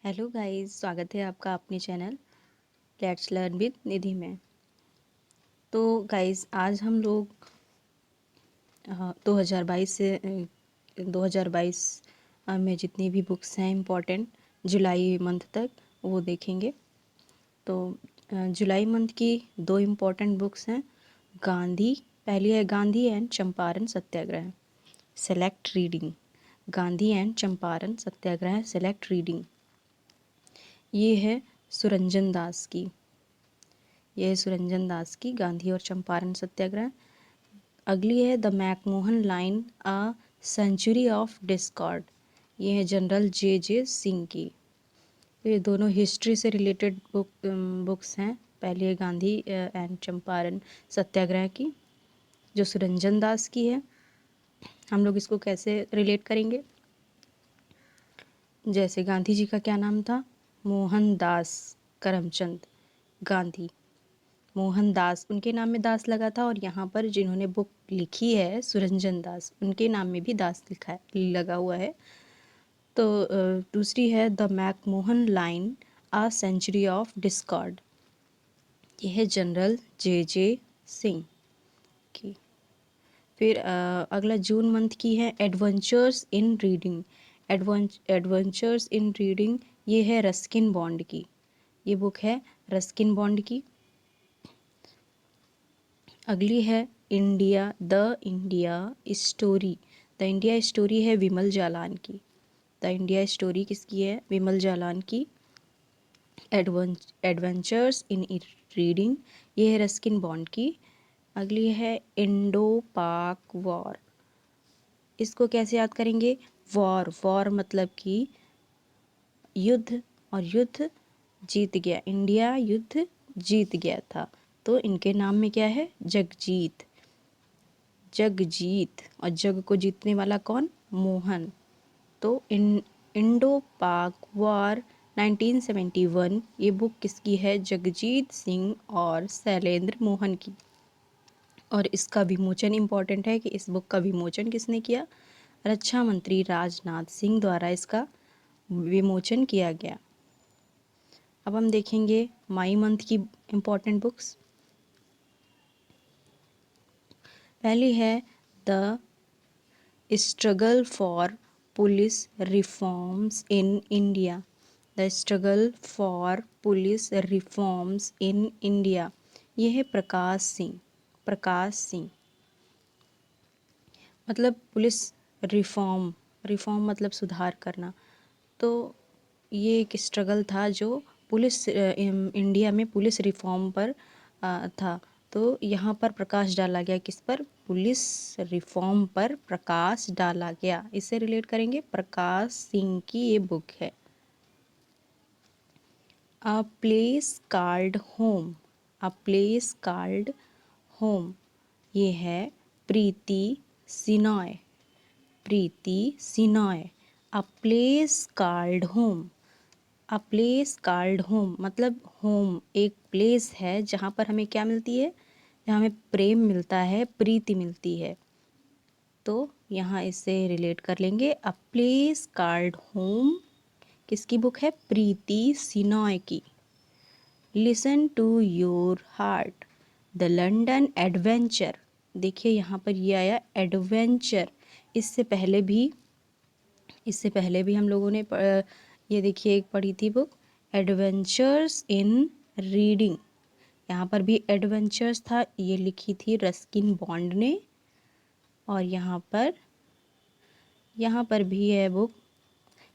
Hello guys, स्वागत है आपका अपने चैनल लेट्स लर्न विद निधि में। तो गाइस आज हम लोग 2022 से 2022 में जितनी भी बुक्स हैं इम्पोर्टेंट जुलाई मंथ तक वो देखेंगे। तो जुलाई मंथ की दो इम्पोर्टेंट बुक्स हैं। गांधी पहली है Gandhi and Champaran Satyagraha select reading. Gandhi and Champaran Satyagraha select reading, ये है सुरंजन दास की। यह है सुरंजन दास की गांधी और चंपारण सत्याग्रह। अगली है the McMahon line a century of discord. ये है जनरल जे जे सिंह की। तो ये दोनों हिस्ट्री से रिलेटेड बुक्स हैं। पहली है गांधी एंड चंपारण सत्याग्रह की जो सुरंजन दास की है। हम लोग इसको कैसे रिलेट करेंगे? जैसे गांधी जी का क्या नाम था? मोहनदास करमचंद गांधी। मोहनदास उनके नाम में दास लगा था, और यहाँ पर जिन्होंने बुक लिखी है सुरंजन दास उनके नाम में भी दास लिखा है, लगा हुआ है। तो दूसरी है the McMahon line a century of discord. यह है जनरल जे जे सिंह की। फिर अगला जून मंथ की है एडवेंचर्स इन रीडिंग। एडवेंचर्स इन रीडिंग, ये है रस्किन बॉन्ड की। ये बुक है रस्किन बॉन्ड की। अगली है India story. The India story है विमल जालान की। द इंडिया स्टोरी किसकी है? विमल जालान की। एडवेंचर्स इन रीडिंग, ये है रस्किन बॉन्ड की। अगली है इंडो पाक वॉर। इसको कैसे याद करेंगे? वॉर मतलब कि युद्ध, और युद्ध जीत गया, इंडिया युद्ध जीत गया था। तो इनके नाम में क्या है? जगजीत। और जग को जीतने वाला कौन? मोहन। तो इंडो पाक वॉर 1971, ये बुक किसकी है? जगजीत सिंह और शैलेंद्र मोहन की। और इसका विमोचन इम्पॉर्टेंट है कि इस बुक का विमोचन किसने किया? रक्षा मंत्री राजनाथ सिंह द्वारा इसका विमोचन किया गया। अब हम देखेंगे मई मंथ की इम्पॉर्टेंट बुक्स। पहली है the struggle for police reforms in India. The struggle for police reforms in India, ये है प्रकाश सिंह। मतलब पुलिस रिफॉर्म मतलब सुधार करना। तो ये एक स्ट्रगल था जो पुलिस इंडिया में पुलिस रिफॉर्म पर था। तो यहाँ पर प्रकाश डाला गया, किस पर? पुलिस रिफॉर्म पर प्रकाश डाला गया। इससे रिलेट करेंगे, प्रकाश सिंह की ये बुक है। A place called home. A place called home, ये है Preeti Shenoy. A place called home. A place called home मतलब होम एक प्लेस है जहाँ पर हमें क्या मिलती है? जहाँ हमें प्रेम मिलता है, प्रीति मिलती है। तो यहाँ इससे रिलेट कर लेंगे। अ प्लेस कॉल्ड होम किसकी बुक है? प्रीति सिनॉय की। Listen to your heart the London adventure. देखिए यहाँ पर ये आया एडवेंचर। इससे पहले भी हम लोगों ने ये देखिए एक पढ़ी थी बुक एडवेंचर्स इन रीडिंग। यहाँ पर भी एडवेंचर्स था, ये लिखी थी रस्किन बॉन्ड ने। और यहाँ पर भी है book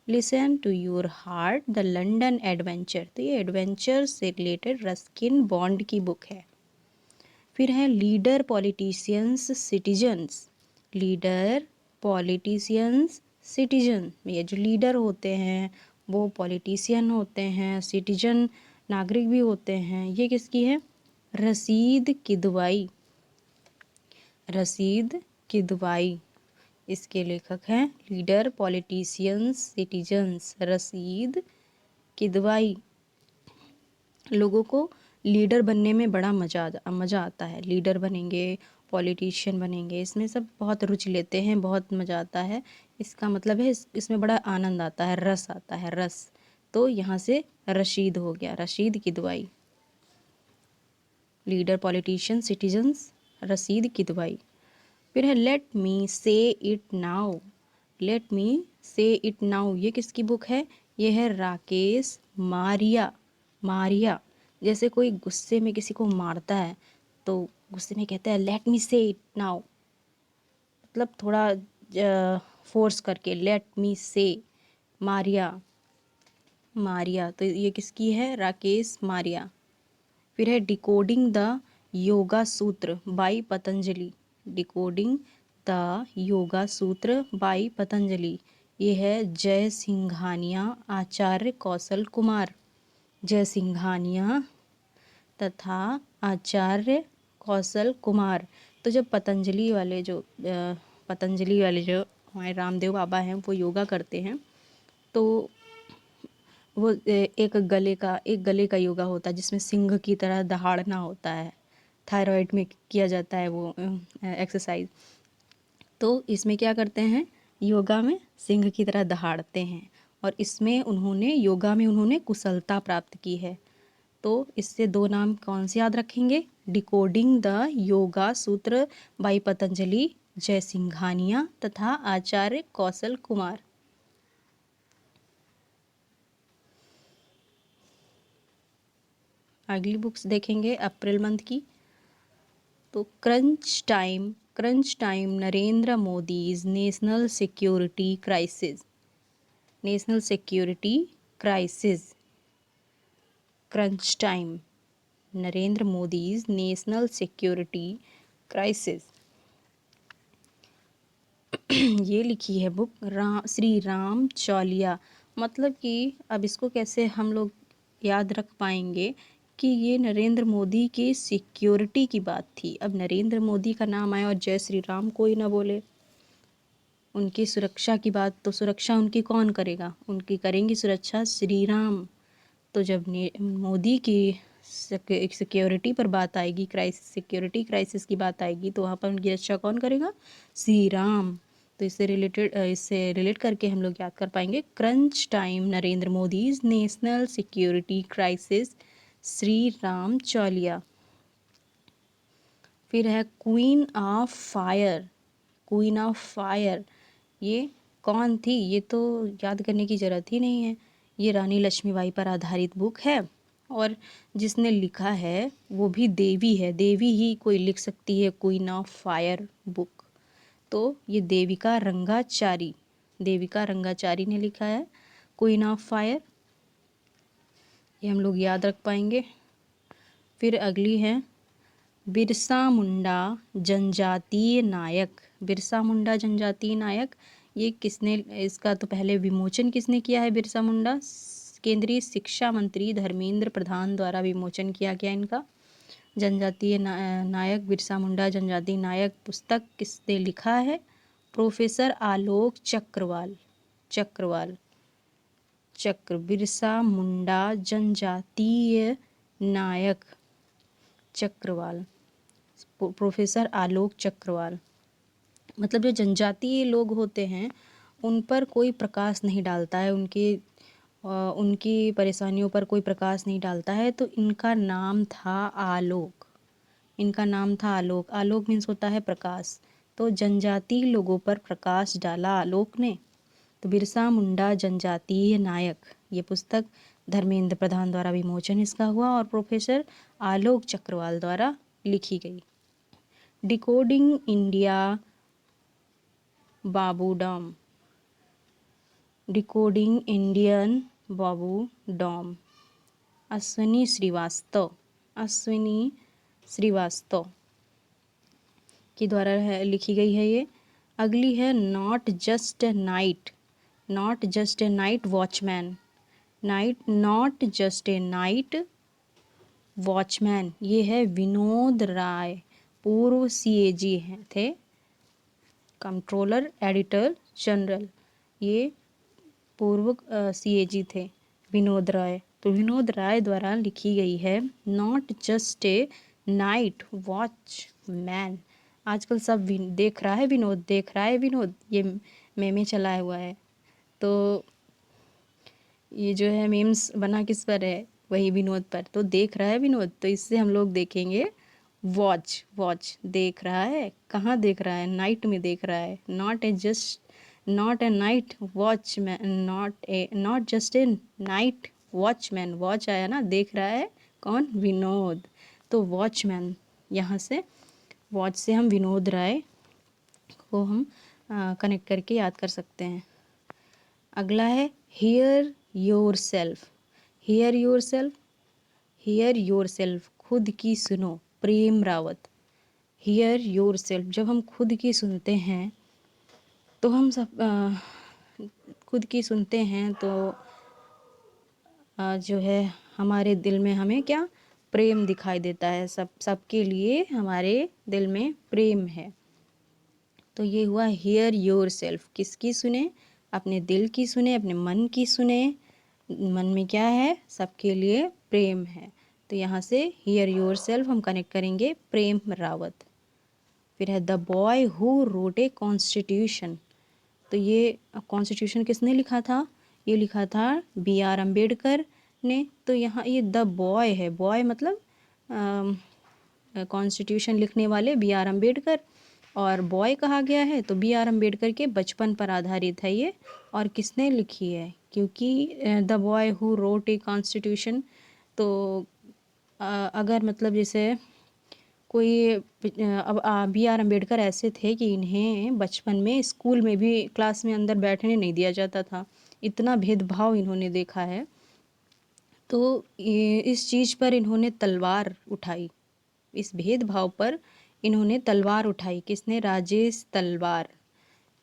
listen to your heart the London adventure. तो ये एडवेंचर से रिलेटेड रस्किन बॉन्ड की बुक है। फिर है leader politicians citizens. Leader politicians citizen, ये जो लीडर होते हैं वो पॉलिटिशियन होते हैं, सिटीजन नागरिक भी होते हैं। ये किसकी है? रशीद किदवाई इसके लेखक हैं। Leader politicians citizens, Rashid Kidwai. लोगों को लीडर बनने में बड़ा मज़ा आता है। लीडर बनेंगे, पॉलिटिशियन बनेंगे, इसमें सब बहुत रुचि लेते हैं, बहुत मज़ा आता है। इसका मतलब है इसमें बड़ा आनंद आता है, रस आता है, रस। तो यहाँ से रशीद हो गया, Rashid Kidwai. Leader, politician, citizens, Rashid Kidwai. फिर है लेट मी से इट नाउ। लेट मी से इट नाउ, ये किसकी बुक है? ये है राकेश मारिया। मारिया, जैसे कोई गुस्से में किसी को मारता है तो गुस्से में कहता है लेट मी से इट नाउ, मतलब थोड़ा फोर्स करके, लेट मी से। मारिया, मारिया, तो ये किसकी है? राकेश मारिया। फिर है decoding the yoga sutra by Patanjali. Decoding the yoga sutra by Patanjali, ये है जय सिंघानिया, आचार्य कौशल कुमार। जय सिंघानिया तथा आचार्य कौशल कुमार। तो जब पतंजलि वाले जो हमारे रामदेव बाबा हैं वो योगा करते हैं तो वो एक गले का योगा होता है जिसमें सिंह की तरह दहाड़ना होता है। थायराइड में किया जाता है वो एक्सरसाइज। तो इसमें क्या करते हैं? योगा में सिंह की तरह दहाड़ते हैं और इसमें योगा में उन्होंने कुशलता प्राप्त की है। तो इससे दो नाम कौन से याद रखेंगे? Decoding the yoga sutra by Patanjali, जय सिंघानिया तथा आचार्य कौशल कुमार। अगली बुक्स देखेंगे अप्रैल मंथ की। तो crunch time Narendra Modi's national security crisis. National security crisis, crunch time Narendra Modi's national security crisis. ये लिखी है बुक श्री राम चौलिया। मतलब कि अब इसको कैसे हम लोग याद रख पाएंगे कि ये नरेंद्र मोदी की सिक्योरिटी की बात थी। अब नरेंद्र मोदी का नाम आया और जय श्री राम कोई ना बोले, उनकी सुरक्षा की बात, तो सुरक्षा उनकी कौन करेगा? उनकी करेंगी सुरक्षा श्री राम। तो जब मोदी की सिक्योरिटी पर बात आएगी, सिक्योरिटी क्राइसिस की बात आएगी, तो वहाँ पर उनकी रक्षा कौन करेगा? श्री राम। तो इससे रिलेट करके हम लोग याद कर पाएंगे crunch time Narendra Modi's national security crisis, Shri Ram Chauliya. फिर है queen of fire. Queen of fire, ये कौन थी? ये तो याद करने की ज़रूरत ही नहीं है। ये रानी लक्ष्मीबाई पर आधारित बुक है और जिसने लिखा है वो भी देवी है। देवी ही कोई लिख सकती है क्वीन ऑफ फायर बुक। तो ये देविका रंगाचारी ने लिखा है क्वीन ऑफ फायर। ये हम लोग याद रख पाएंगे। फिर अगली है बिरसा मुंडा जनजातीय नायक। बिरसा मुंडा जनजातीय नायक, ये किसने, इसका तो पहले विमोचन किसने किया है? बिरसा मुंडा केंद्रीय शिक्षा मंत्री धर्मेंद्र प्रधान द्वारा विमोचन किया गया इनका। जनजातीय नायक बिरसा मुंडा जनजातीय नायक पुस्तक किसने लिखा है? प्रोफेसर आलोक चक्रवाल। बिरसा मुंडा जनजातीय नायक चक्रवाल, प्रोफेसर आलोक चक्रवाल। मतलब जो जनजातीय लोग होते हैं उन पर कोई प्रकाश नहीं डालता है, उनकी परेशानियों पर कोई प्रकाश नहीं डालता है। तो इनका नाम था आलोक। आलोक मीन्स होता है प्रकाश। तो जनजातीय लोगों पर प्रकाश डाला आलोक ने। तो बिरसा मुंडा जनजातीय नायक, ये पुस्तक धर्मेंद्र प्रधान द्वारा विमोचन इसका हुआ और प्रोफेसर आलोक चक्रवाल द्वारा लिखी गई। डिकोडिंग इंडिया बाबू डॉम। डिकोडिंग इंडियन बाबू डॉम, अश्विनी श्रीवास्तव के द्वारा लिखी गई है ये। अगली है not just a night watchman. Not just a night watchman, ये है विनोद राय, पूर्व सीएजी थे, कंट्रोलर एडिटर जनरल। ये पूर्व सीएजी थे विनोद राय। तो विनोद राय द्वारा लिखी गई है not just a night watchman. आजकल सब देख रहा है विनोद, ये मेमे चला हुआ है। तो ये जो है मीम्स बना किस पर है, वही विनोद पर। तो देख रहा है विनोद, तो इससे हम लोग देखेंगे वॉच। वॉच देख रहा है, कहाँ देख रहा है, नाइट में देख रहा है। Not a night watchman, not just a night watchman. Watch आया ना, देख रहा है कौन, विनोद। तो वॉचमैन, यहाँ से वॉच से हम विनोद राय को हम कनेक्ट करके याद कर सकते हैं। अगला है here your self. Here your self, here your self, खुद की सुनो, प्रेम रावत। हियर योर सेल्फ, जब हम खुद की सुनते हैं तो हम सब खुद की सुनते हैं तो जो है हमारे दिल में हमें क्या, प्रेम दिखाई देता है। सबके लिए हमारे दिल में प्रेम है। तो ये हुआ हियर योर सेल्फ, किसकी सुने, अपने दिल की सुने, अपने मन की सुने। मन में क्या है, सबके लिए प्रेम है। तो यहाँ से हियर योर सेल्फ हम कनेक्ट करेंगे प्रेम रावत। फिर है the boy who wrote a constitution. तो ये कॉन्स्टिट्यूशन किसने लिखा था, ये लिखा था B.R. अम्बेडकर ने। तो यहाँ ये द बॉय है, बॉय मतलब कॉन्स्टिट्यूशन लिखने वाले B.R. अम्बेडकर, और बॉय कहा गया है तो B.R. अम्बेडकर के बचपन पर आधारित है ये। और किसने लिखी है, क्योंकि the boy who wrote a constitution, तो अगर मतलब जैसे कोई अब B.R. अम्बेडकर ऐसे थे कि इन्हें बचपन में स्कूल में भी क्लास में अंदर बैठने नहीं दिया जाता था, इतना भेदभाव इन्होंने देखा है। तो इस चीज़ पर इन्होंने तलवार उठाई, इस भेदभाव पर इन्होंने तलवार उठाई। किसने, राजेश तलवार,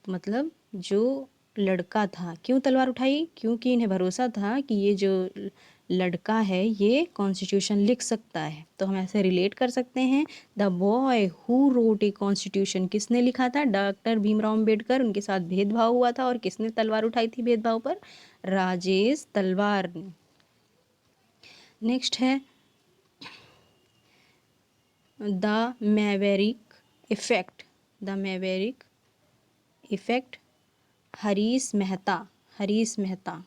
मतलब जो लड़का था। क्यों तलवार उठाई, क्योंकि इन्हें भरोसा था कि ये जो लड़का है ये कॉन्स्टिट्यूशन लिख सकता है। तो हम ऐसे रिलेट कर सकते हैं, the boy who wrote a constitution, किसने लिखा था, डॉक्टर भीमराव अम्बेडकर। उनके साथ भेदभाव हुआ था और किसने तलवार उठाई थी भेदभाव पर, राजेश तलवार ने। नेक्स्ट है the maverick effect. The maverick effect, Harish Mehta. Harish Mehta,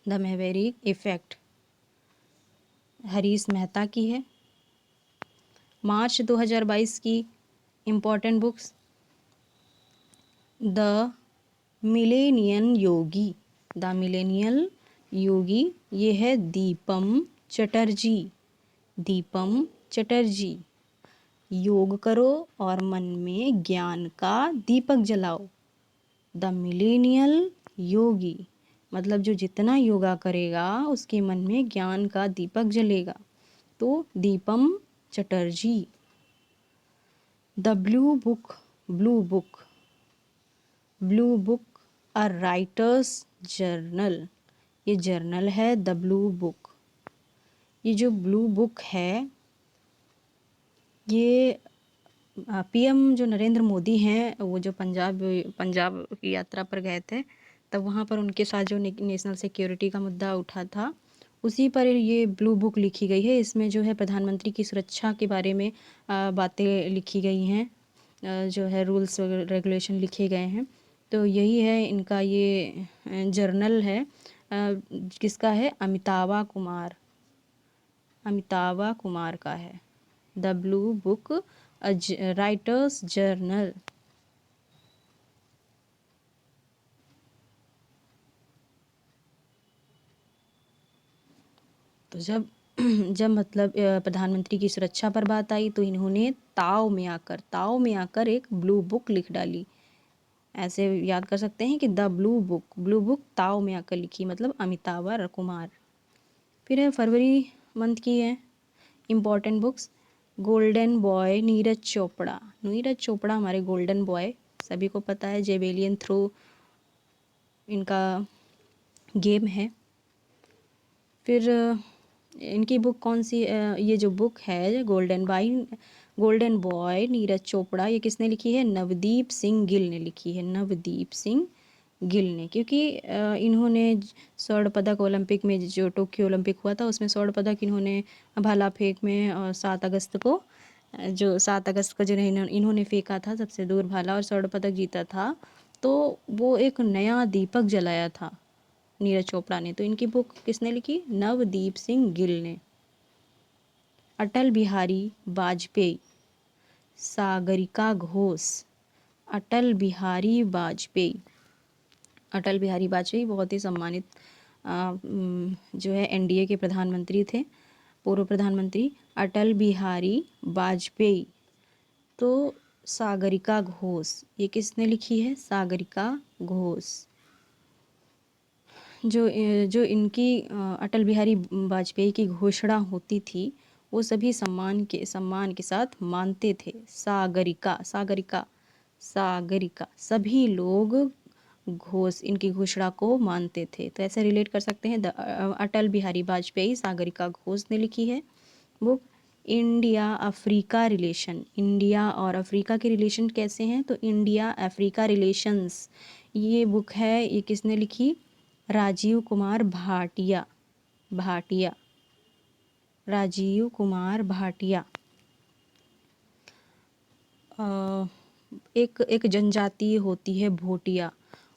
the maverick effect Harish Mehta की है। मार्च 2022 की important books, the millennial yogi. The millennial yogi, ये है दीपम चटर्जी। दीपम चटर्जी, योग करो और मन में ज्ञान का दीपक जलाओ। द मिलेनियल योगी, मतलब जो जितना योगा करेगा उसके मन में ज्ञान का दीपक जलेगा। तो Deepam Chatterjee. The blue book. Blue book, blue book a writers journal, ये जर्नल है द ब्लू बुक। ये जो ब्लू बुक है ये PM जो नरेंद्र मोदी हैं, वो जो पंजाब की यात्रा पर गए थे, तब वहाँ पर उनके साथ जो नेशनल सिक्योरिटी का मुद्दा उठा था, उसी पर ये ब्लू बुक लिखी गई है। इसमें जो है प्रधानमंत्री की सुरक्षा के बारे में बातें लिखी गई हैं, जो है रूल्स रेगुलेशन लिखे गए हैं। तो यही है इनका ये जर्नल है। किसका है, अमितावा कुमार, अमितावा कुमार का है। The blue book writers journal. तो जब जब मतलब प्रधानमंत्री की सुरक्षा पर बात आई तो इन्होंने ताव में आकर एक ब्लू बुक लिख डाली। ऐसे याद कर सकते हैं कि द ब्लू बुक ताव में आकर लिखी, मतलब अमितावा कुमार। फिर है फरवरी मंथ की है important books, golden boy Neeraj Chopra. Neeraj Chopra हमारे गोल्डन बॉय, सभी को पता है, जेवेलियन थ्रो इनका गेम है। फिर इनकी बुक कौन सी, ये जो बुक है गोल्डन बॉय नीरज चोपड़ा, ये किसने लिखी है, नवदीप सिंह गिल ने लिखी है। नवदीप सिंह गिल ने, क्योंकि इन्होंने स्वर्ण पदक ओलंपिक में, जो टोक्यो ओलंपिक हुआ था उसमें स्वर्ण पदक इन्होंने भाला फेंक में 7 अगस्त को, जो 7 अगस्त को जो इन्होंने फेंका था सबसे दूर भाला और स्वर्ण पदक जीता था, तो वो एक नया दीपक जलाया था। नीरज चोपड़ा ने। तो इनकी बुक किसने लिखी? नवदीप सिंह गिल ने। अटल बिहारी वाजपेयी, सागरिका घोष। अटल बिहारी वाजपेयी, अटल बिहारी वाजपेयी बहुत ही सम्मानित जो है एनडीए के प्रधानमंत्री थे, पूर्व प्रधानमंत्री अटल बिहारी वाजपेयी। तो सागरिका घोष, ये किसने लिखी है? सागरिका घोष। जो इनकी अटल बिहारी वाजपेयी की घोषणा होती थी वो सभी सम्मान के साथ मानते थे। सागरिका सागरिका सागरिका, सभी लोग इनकी घोषणा को मानते थे। तो ऐसे रिलेट कर सकते हैं। अटल बिहारी वाजपेयी, सागरिका घोष ने लिखी है book. India Africa relation, India और अफ्रीका के रिलेशन कैसे हैं? तो इंडिया अफ्रीका रिलेशंस, ये बुक है, ये किसने लिखी? राजीव कुमार भाटिया, भाटिया, राजीव कुमार भाटिया। एक जनजाति होती है भोटिया,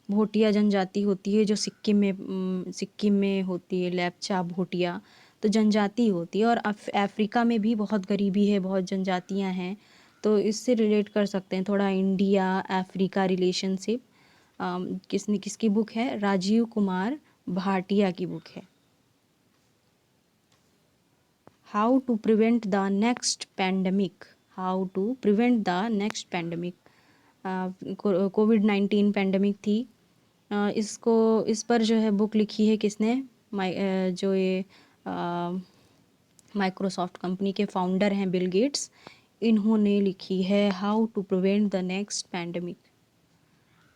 भोटिया जनजाति होती है जो सिक्किम में होती है, लेप्चा भोटिया। तो जनजाति होती है और अफ्रीका में भी बहुत गरीबी है, बहुत जनजातियां हैं। तो इससे रिलेट कर सकते हैं थोड़ा इंडिया अफ्रीका रिलेशनशिप। किसकी बुक है? राजीव कुमार भाटिया की बुक है। How to prevent the next pandemic, how to prevent the next pandemic. कोविड-19 पैंडमिक थी। इस पर जो है बुक लिखी है किसने? जो ये माइक्रोसॉफ्ट कंपनी के फाउंडर हैं बिल गेट्स, इन्होंने लिखी है how to prevent the next pandemic.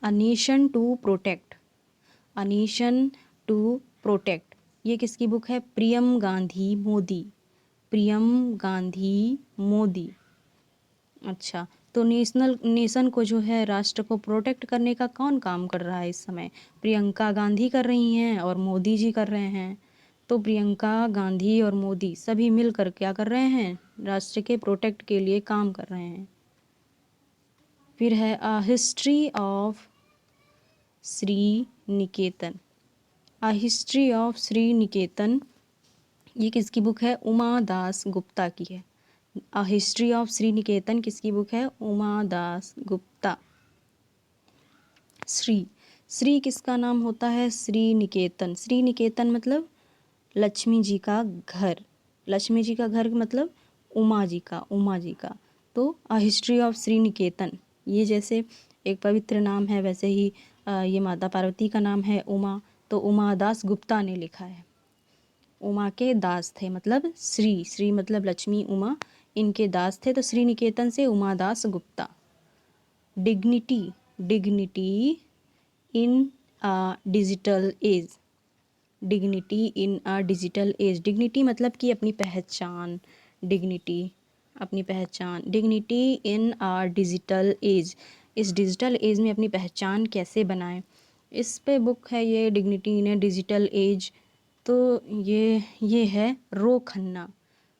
A nation to protect, a nation to protect, ये किसकी बुक है? प्रियम गांधी मोदी, प्रियम गांधी मोदी। अच्छा, तो नेशन को जो है, राष्ट्र को प्रोटेक्ट करने का कौन काम कर रहा है इस समय? प्रियंका गांधी कर रही हैं और मोदी जी कर रहे हैं। तो प्रियंका गांधी और मोदी सभी मिलकर क्या कर रहे हैं? राष्ट्र के प्रोटेक्ट के लिए काम कर रहे हैं। फिर है a history of Shri Niketan, a history of Shri Niketan, ये किसकी बुक है? उमा दास गुप्ता की है। A history of Shri Niketan किसकी बुक है? उमा दास गुप्ता। श्री किसका नाम होता है? श्री निकेतन, श्री निकेतन मतलब लक्ष्मी जी का घर, लक्ष्मी जी का घर मतलब उमा जी का, उमा जी का। तो अ हिस्ट्री ऑफ श्री निकेतन, ये जैसे एक पवित्र नाम है वैसे ही ये माता पार्वती का नाम है उमा, तो उमा दास गुप्ता ने लिखा है। उमा के दास थे मतलब श्री मतलब लक्ष्मी, उमा इनके दास थे, तो श्री निकेतन से Uma Das Gupta. Dignity, dignity in a digital age, dignity in a digital age, dignity मतलब कि अपनी पहचान, डिग्निटी अपनी पहचान, dignity in a digital age, इस डिजिटल एज में अपनी पहचान कैसे बनाएं, इस पे बुक है ये, dignity in a digital as. तो ये है रो खन्ना,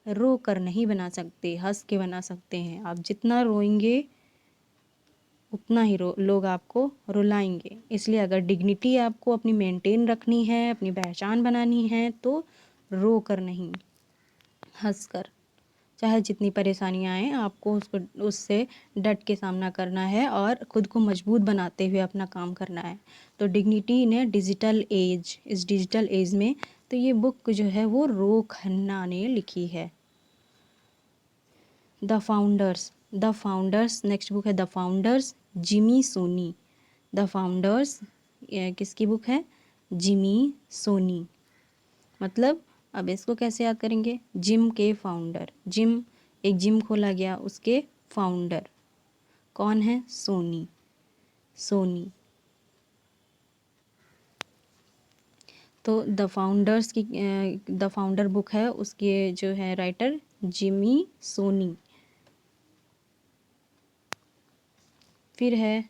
रो कर नहीं बना सकते, हंस के बना सकते हैं। आप जितना रोएंगे उतना ही लोग आपको रुलाएंगे। इसलिए अगर डिग्निटी आपको अपनी मेंटेन रखनी है, अपनी पहचान बनानी है, तो रो कर नहीं, हंस कर, चाहे जितनी परेशानियां आए आपको उससे डट के सामना करना है और खुद को मजबूत बनाते हुए अपना काम करना है। तो डिग्निटी ने डिजिटल एज, इस डिजिटल एज में, तो ये बुक जो है वो रो खन्ना ने लिखी है। The founders, the founders next book है the founders, Jimmy Soni. The founders किसकी बुक है? जिमी सोनी। मतलब अब इसको कैसे याद करेंगे? जिम के फाउंडर, जिम एक जिम खोला गया, उसके फाउंडर कौन है? सोनी, सोनी। तो द फाउंडर्स की द फाउंडर बुक है, उसके जो है राइटर जिमी सोनी। फिर है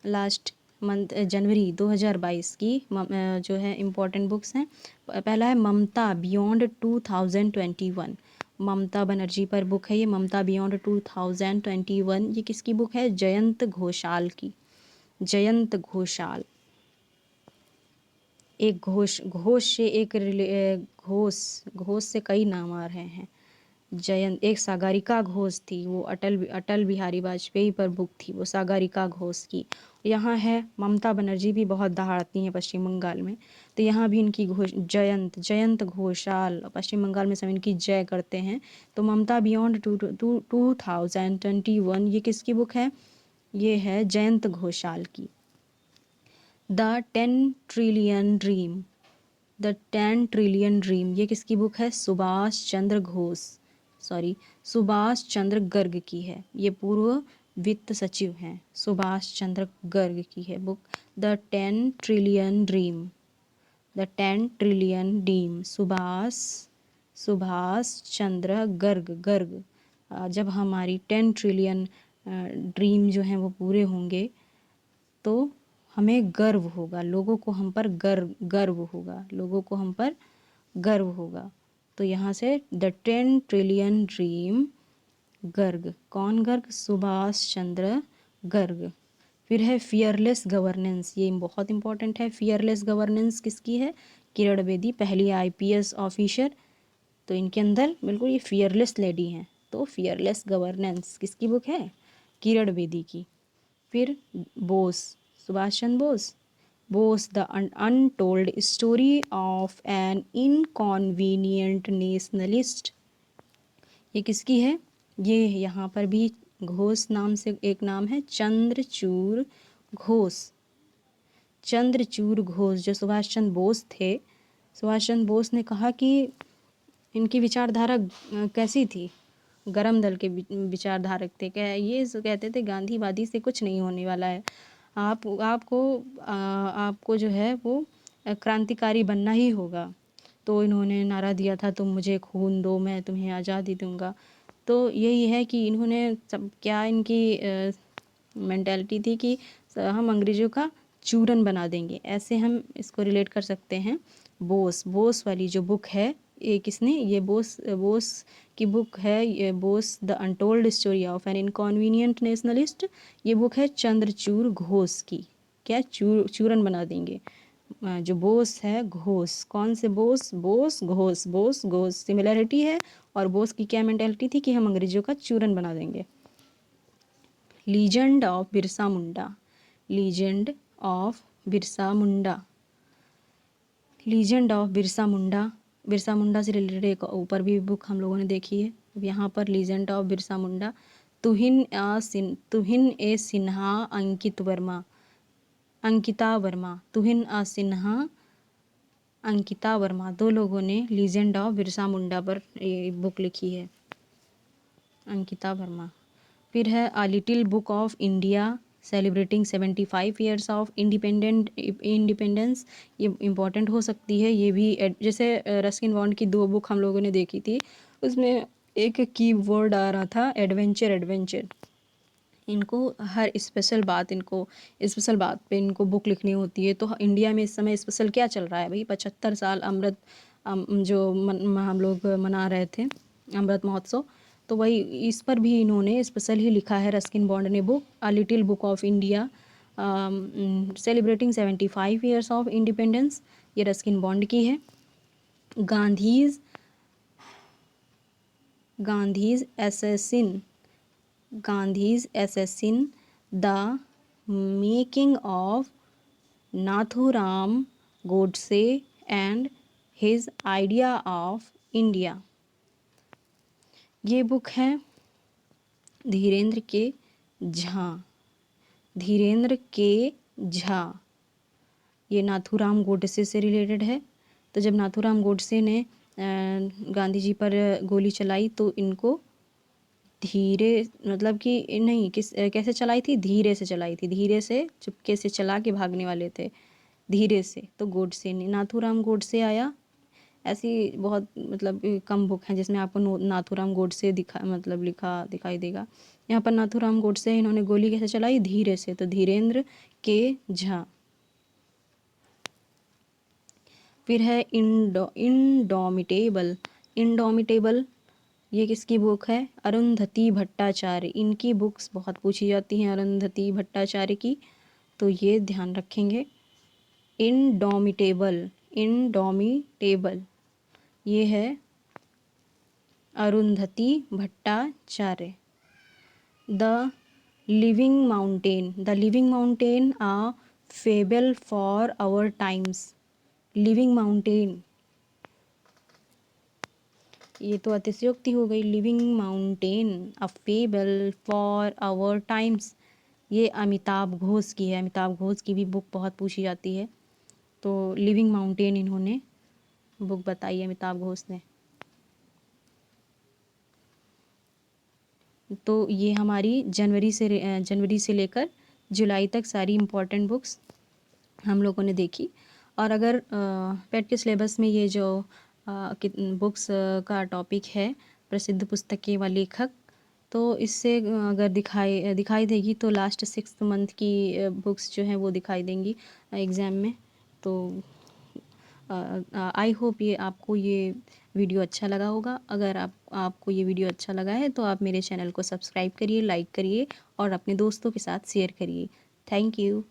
लास्ट मंथ जनवरी 2022 की जो है इम्पोर्टेंट बुक्स हैं। पहला है ममता बियॉन्ड 2021, ममता बनर्जी पर बुक है ये, ममता बियॉन्ड 2021। ये किसकी बुक है? जयंत घोषाल की, जयंत घोषाल। एक घोष, घोष से एक घोष, घोष से कई नाम आ रहे हैं। जयंत, एक सागरिका घोष थी, वो अटल बिहारी वाजपेयी पर बुक थी, वो सागरिका घोष की। यहाँ है ममता बनर्जी भी बहुत दहाड़ती हैं पश्चिम बंगाल में, तो यहाँ भी इनकी घोष जयंत, जयंत घोषाल, पश्चिम बंगाल में सब इनकी जय करते हैं। तो ममता बियॉन्ड 2021, ये किसकी बुक है? ये है जयंत घोषाल की। The 10 trillion dream, the 10 trillion dream, ये किसकी बुक है? सुभाष चंद्र घोष, सॉरी सुभाष चंद्र गर्ग की है। ये पूर्व वित्त सचिव हैं, सुभाष चंद्र गर्ग की है book the 10 trillion dream, the 10 trillion dream, Subhash Chandra Garg, Garg. जब हमारी 10 ट्रिलियन ड्रीम जो हैं वो पूरे होंगे तो हमें गर्व होगा, लोगों को हम पर गर्व होगा, लोगों को हम पर गर्व होगा। तो यहाँ से द 10 ट्रिलियन ड्रीम, गर्ग, कौन गर्ग? सुभाष चंद्र गर्ग। फिर है फियरलेस गवर्नेंस, ये बहुत इंपॉर्टेंट है। फियरलेस गवर्नेंस किसकी है? किरण बेदी, पहली आईपीएस ऑफिसर। तो इनके अंदर बिल्कुल ये फियरलेस लेडी हैं। तो फियरलेस गवर्नेंस किसकी बुक है? किरण बेदी की। फिर Bose, Subhash Chandra Bose, Bose the untold story of an inconvenient nationalist, ये किसकी है? ये यहाँ पर भी घोष नाम से एक नाम है, चंद्रचूड़ घोष, चंद्रचूड़ घोष, जो सुभाष चंद्र बोस थे। सुभाष चंद्र बोस ने कहा कि इनकी विचारधारा कैसी थी? गरम दल के विचारधारक थे। क्या ये कहते थे गांधीवादी से कुछ नहीं होने वाला है, आपको जो है वो क्रांतिकारी बनना ही होगा। तो इन्होंने नारा दिया था, तुम मुझे खून दो मैं तुम्हें आज़ादी दूंगा। तो यही है कि इन्होंने सब, क्या इनकी मेंटालिटी थी कि हम अंग्रेज़ों का चूरन बना देंगे, ऐसे हम इसको रिलेट कर सकते हैं। बोस वाली जो बुक है, ये किसने? ये बोस की बुक है, ये Bose the untold story of an inconvenient nationalist. ये बुक है चंद्रचूड़ घोष की। क्या? चूरन बना देंगे। जो बोस है घोष, कौन से बोस? बोस घोष सिमिलरिटी है। और बोस की क्या मेंटेलिटी थी कि हम अंग्रेजों का चूरन बना देंगे। Legend of Birsa Munda, legend of Birsa Munda, legend of Birsa Munda, Birsa Munda से रिलेटेड एक ऊपर भी बुक हम लोगों ने देखी है। यहाँ पर लीजेंड ऑफ बिरसा मुंडा, तुहिन ए सिन्हा, अंकिता वर्मा, तुहिन आ सिन्हा, अंकिता वर्मा, दो लोगों ने लीजेंड ऑफ बिरसा मुंडा पर ये बुक लिखी है, अंकिता वर्मा। फिर है a little book of India celebrating 75 years of independence, ये इम्पॉर्टेंट हो सकती है। ये भी जैसे रस्किन बॉन्ड की दो बुक हम लोगों ने देखी थी, उसमें एक की वर्ड आ रहा था एडवेंचर, एडवेंचर। इनको हर स्पेशल बात पे इनको बुक लिखनी होती है। तो इंडिया में इस समय स्पेशल क्या चल रहा है भाई? 75 साल अमृत जो हम लोग मना रहे थे, अमृत महोत्सव। तो वही इस पर भी इन्होंने स्पेशल ही लिखा है रस्किन बॉन्ड ने book, a little book of India celebrating 75 years of independence. ये रस्किन बॉन्ड की है। Gandhi's Gandhi's assassin, Gandhi's assassin, the making of Nathuram Godse and his idea of India, ये बुक है धीरेन्द्र के झा, धीरेन्द्र के झा। ये नाथूराम गोडसे से रिलेटेड है। तो जब नाथूराम गोडसे ने गांधी जी पर गोली चलाई तो इनको धीरे, मतलब कि नहीं, कैसे चलाई थी? धीरे से चलाई थी, धीरे से चुपके से चला के भागने वाले थे, धीरे से। तो गोडसे ने, नाथूराम गोडसे आया। ऐसी बहुत मतलब कम बुक हैं जिसमें आपको नाथूराम गोडसे लिखा दिखाई देगा। यहाँ पर नाथूराम गोडसे, इन्होंने गोली कैसे चलाई? धीरे से। तो धीरेन्द्र के झा। फिर है इंडोमिटेबल, इंडोमिटेबल, ये किसकी बुक है? अरुंधति भट्टाचार्य। इनकी बुक्स बहुत पूछी जाती हैं, अरुंधति भट्टाचार्य की, तो ये ध्यान रखेंगे। इनडोमिटेबल, इनडोमिटेबल ये है Arundhati Bhattacharya. The living mountain, the living mountain a fable for our times. Living mountain, ये तो अतिशयोक्ति हो गई। Living mountain a fable for our times, ये अमिताभ घोष की है। अमिताभ घोष की भी बुक बहुत पूछी जाती है। तो लिविंग माउंटेन इन्होंने बुक बताई है अमिताभ घोष ने। तो ये हमारी जनवरी से लेकर जुलाई तक सारी इम्पोर्टेंट बुक्स हम लोगों ने देखी। और अगर पेट के सिलेबस में ये जो बुक्स का टॉपिक है प्रसिद्ध पुस्तकें व लेखक, तो इससे अगर दिखाई देगी तो लास्ट 6th मंथ की बुक्स जो हैं वो दिखाई देंगी एग्ज़ाम में। तो आई होप ये आपको ये वीडियो अच्छा लगा होगा। अगर आपको ये वीडियो अच्छा लगा है तो आप मेरे चैनल को सब्सक्राइब करिए, लाइक करिए और अपने दोस्तों के साथ शेयर करिए। Thank you.